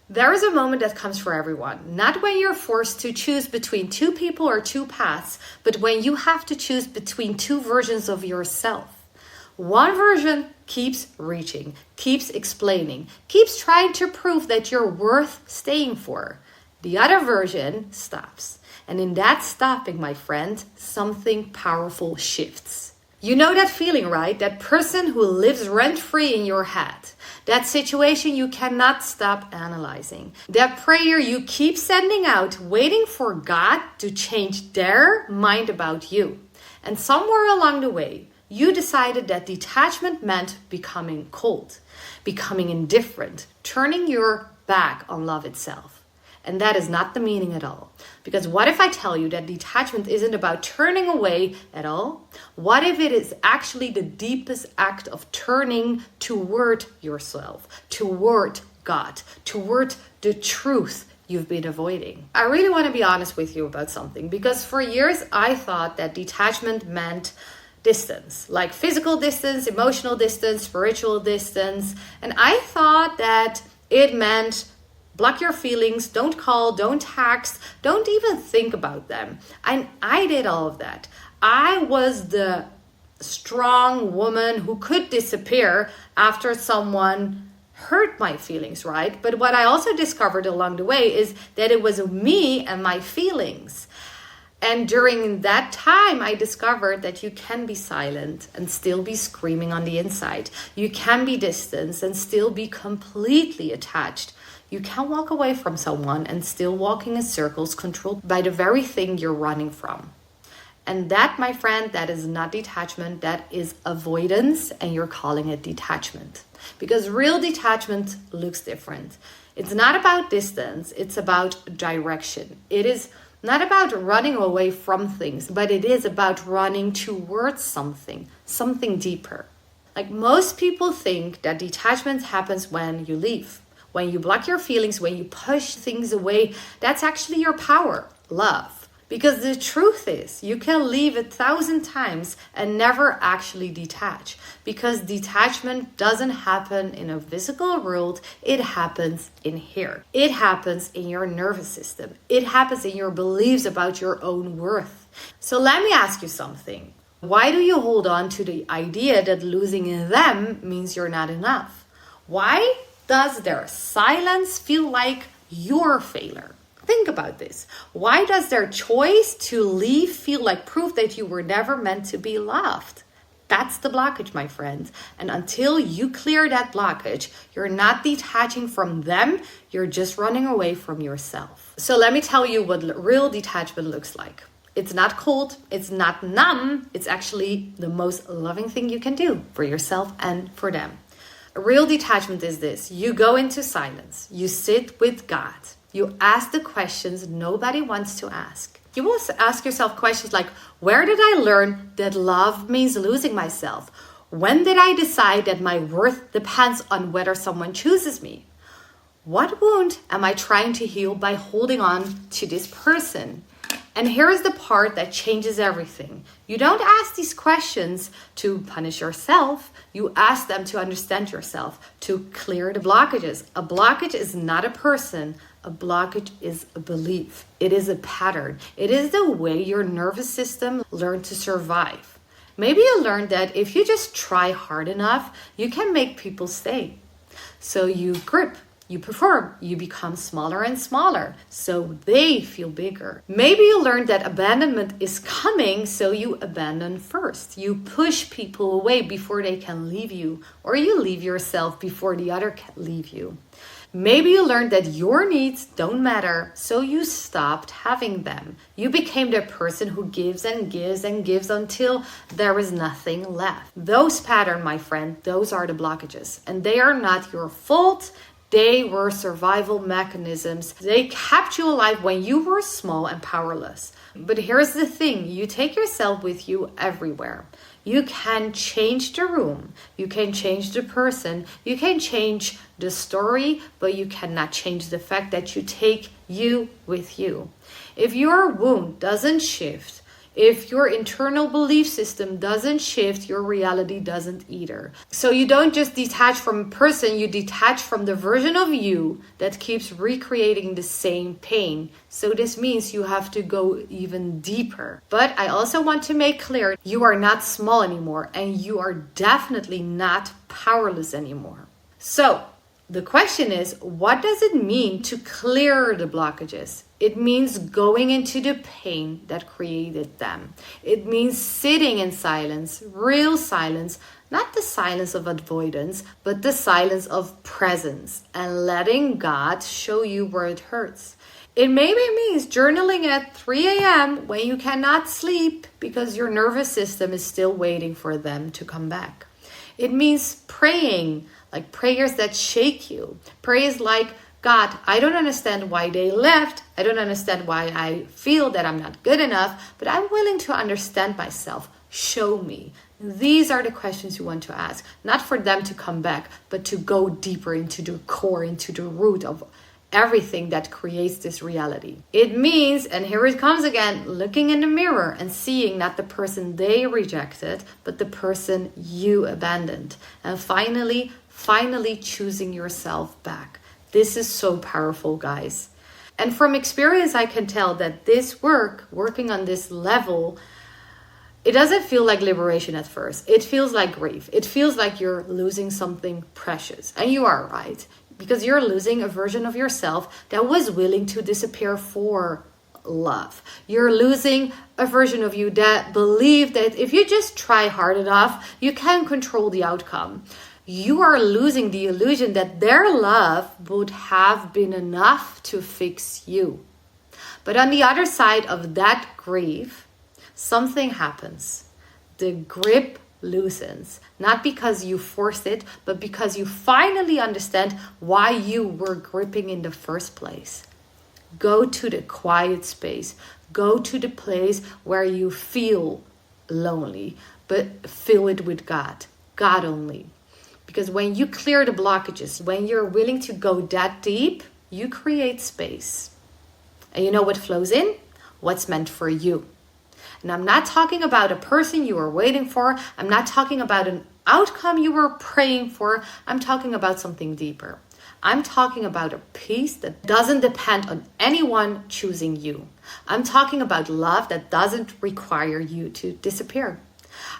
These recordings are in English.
There is a moment that comes for everyone, not when you're forced to choose between two people or two paths, but when you have to choose between two versions of yourself. One version keeps reaching, keeps explaining, keeps trying to prove that you're worth staying for. The other version stops. And in that stopping, my friend, something powerful shifts. You know that feeling, right? That person who lives rent-free in your head. That situation you cannot stop analyzing. That prayer you keep sending out, waiting for God to change their mind about you. And somewhere along the way, you decided that detachment meant becoming cold, becoming indifferent, turning your back on love itself. And that is not the meaning at all. Because what if I tell you that detachment isn't about turning away at all? What if it is actually the deepest act of turning toward yourself, toward God, toward the truth you've been avoiding? I really want to be honest with you about something, because for years I thought that detachment meant distance, like physical distance, emotional distance, spiritual distance. And I thought that it meant block your feelings, don't call, don't text, don't even think about them. And I did all of that. I was the strong woman who could disappear after someone hurt my feelings, right? But what I also discovered along the way is that it was me and my feelings. And during that time, I discovered that you can be silent and still be screaming on the inside. You can be distant and still be completely attached. You can walk away from someone and still walking in circles controlled by the very thing you're running from. And that, my friend, that is not detachment, that is avoidance, and you're calling it detachment. Because real detachment looks different. It's not about distance, it's about direction. It is not about running away from things, but it is about running towards something deeper. Like most people think that detachment happens when you leave. When you block your feelings, when you push things away, that's actually your power, love. Because the truth is, you can leave 1,000 times and never actually detach. Because detachment doesn't happen in a physical world, it happens in here. It happens in your nervous system. It happens in your beliefs about your own worth. So let me ask you something. Why do you hold on to the idea that losing them means you're not enough? Why does their silence feel like your failure? Think about this. Why does their choice to leave feel like proof that you were never meant to be loved? That's the blockage, my friend. And until you clear that blockage, you're not detaching from them, you're just running away from yourself. So let me tell you what real detachment looks like. It's not cold, it's not numb, it's actually the most loving thing you can do for yourself and for them. Real detachment is this. You go into silence. You sit with God. You ask the questions nobody wants to ask. You will ask yourself questions like, where did I learn that love means losing myself? When did I decide that my worth depends on whether someone chooses me? What wound am I trying to heal by holding on to this person? And here is the part that changes everything. You don't ask these questions to punish yourself. You ask them to understand yourself, to clear the blockages. A blockage is not a person. A blockage is a belief. It is a pattern. It is the way your nervous system learned to survive. Maybe you learned that if you just try hard enough, you can make people stay. So you grip. You perform, you become smaller and smaller, so they feel bigger. Maybe you learned that abandonment is coming, so you abandon first. You push people away before they can leave you, or you leave yourself before the other can leave you. Maybe you learned that your needs don't matter, so you stopped having them. You became the person who gives and gives and gives until there is nothing left. Those patterns, my friend, those are the blockages, and they are not your fault. They were survival mechanisms. They kept you alive when you were small and powerless. But here's the thing, you take yourself with you everywhere. You can change the room, you can change the person, you can change the story, but you cannot change the fact that you take you with you. If your wound doesn't shift, If your internal belief system doesn't shift, your reality doesn't either. So you don't just detach from a person, you detach from the version of you that keeps recreating the same pain. So this means you have to go even deeper. But I also want to make clear, you are not small anymore, and you are definitely not powerless anymore. So the question is, what does it mean to clear the blockages? It means going into the pain that created them. It means sitting in silence, real silence, not the silence of avoidance, but the silence of presence, and letting God show you where it hurts. It maybe means journaling at 3 a.m. when you cannot sleep because your nervous system is still waiting for them to come back. It means praying, like prayers that shake you. Prayers like, God, I don't understand why they left. I don't understand why I feel that I'm not good enough, but I'm willing to understand myself. Show me. These are the questions you want to ask, not for them to come back, but to go deeper into the core, into the root of everything that creates this reality. It means, and here it comes again, looking in the mirror and seeing not the person they rejected, but the person you abandoned. And finally choosing yourself back. This is so powerful, guys. And from experience, I can tell that this working on this level, it doesn't feel like liberation at first. It feels like grief. It feels like you're losing something precious. And you are, right? Because you're losing a version of yourself that was willing to disappear for love. You're losing a version of you that believed that if you just try hard enough, you can control the outcome. You are losing the illusion that their love would have been enough to fix you. But on the other side of that grief, something happens. The grip loosens, not because you forced it, but because you finally understand why you were gripping in the first place. Go to the quiet space. Go to the place where you feel lonely, but fill it with God. God only. Because when you clear the blockages, when you're willing to go that deep, you create space. And you know what flows in? What's meant for you. And I'm not talking about a person you were waiting for. I'm not talking about an outcome you were praying for. I'm talking about something deeper. I'm talking about a peace that doesn't depend on anyone choosing you. I'm talking about love that doesn't require you to disappear.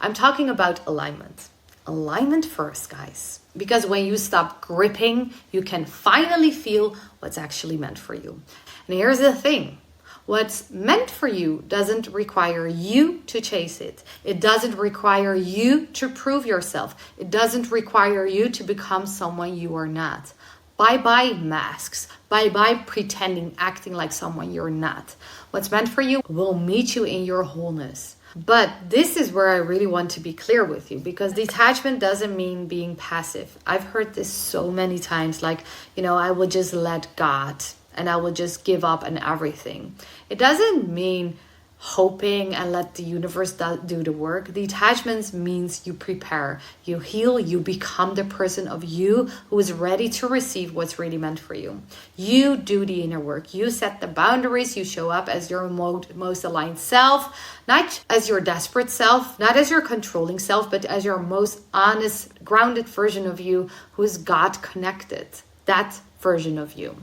I'm talking about alignment. Alignment first, guys. Because when you stop gripping, you can finally feel what's actually meant for you. And here's the thing. What's meant for you doesn't require you to chase it. It doesn't require you to prove yourself. It doesn't require you to become someone you are not. Bye-bye masks. Bye-bye pretending, acting like someone you're not. What's meant for you will meet you in your wholeness. But this is where I really want to be clear with you, because detachment doesn't mean being passive. I've heard this so many times, like, I will just let God and I will just give up on everything. It doesn't mean hoping and let the universe do the work. Detachment means you prepare, you heal, you become the person of you who is ready to receive what's really meant for you. You do the inner work. You set the boundaries. You show up as your most aligned self, not as your desperate self, not as your controlling self, but as your most honest, grounded version of you who is God connected. That version of you.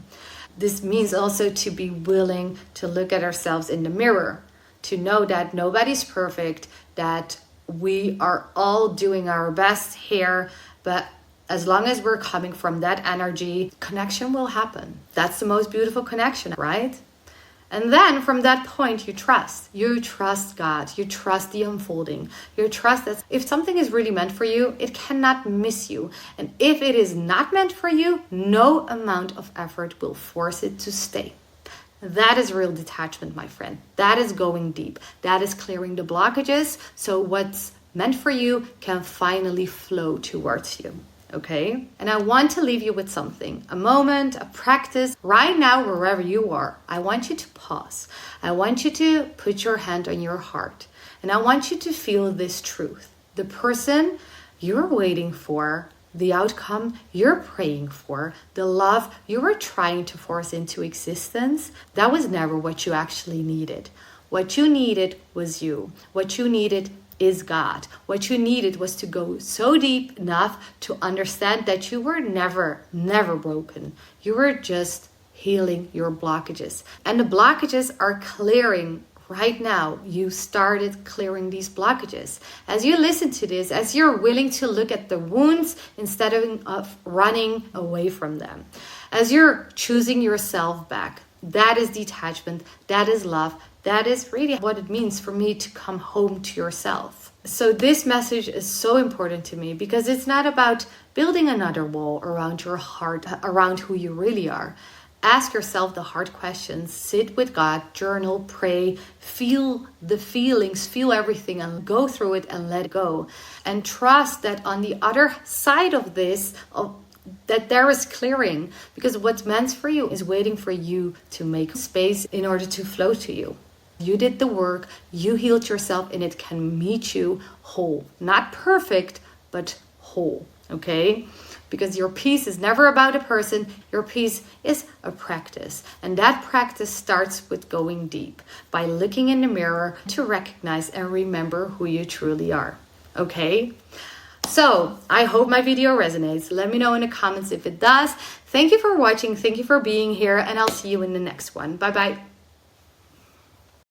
This means also to be willing to look at ourselves in the mirror, to know that nobody's perfect, that we are all doing our best here, but as long as we're coming from that energy, connection will happen. That's the most beautiful connection, right? And then from that point, you trust. You trust God. You trust the unfolding. You trust that if something is really meant for you, it cannot miss you. And if it is not meant for you, no amount of effort will force it to stay. That is real detachment, my friend. That is going deep. That is clearing the blockages so what's meant for you can finally flow towards you. Okay? And I want to leave you with something, a moment, a practice. Right now, wherever you are, I want you to pause. I want you to put your hand on your heart. And I want you to feel this truth. The person you're waiting for, the outcome you're praying for, the love you were trying to force into existence, that was never what you actually needed. What you needed was you. What you needed is God. What you needed was to go so deep enough to understand that you were never broken. You were just healing your blockages. And the blockages are clearing right now. You started clearing these blockages. As you listen to this, as you're willing to look at the wounds instead of running away from them, as you're choosing yourself back, that is detachment, that is love, that is really what it means for me to come home to yourself. So this message is so important to me because it's not about building another wall around your heart, around who you really are. Ask yourself the hard questions, sit with God, journal, pray, feel the feelings, feel everything and go through it and let it go. And trust that on the other side of this, that there is clearing, because what's meant for you is waiting for you to make space in order to flow to you. You did the work, you healed yourself, and it can meet you whole. Not perfect, but whole, okay? Because your peace is never about a person, your peace is a practice. And that practice starts with going deep, by looking in the mirror to recognize and remember who you truly are, okay? So, I hope my video resonates. Let me know in the comments if it does. Thank you for watching, thank you for being here, and I'll see you in the next one. Bye-bye.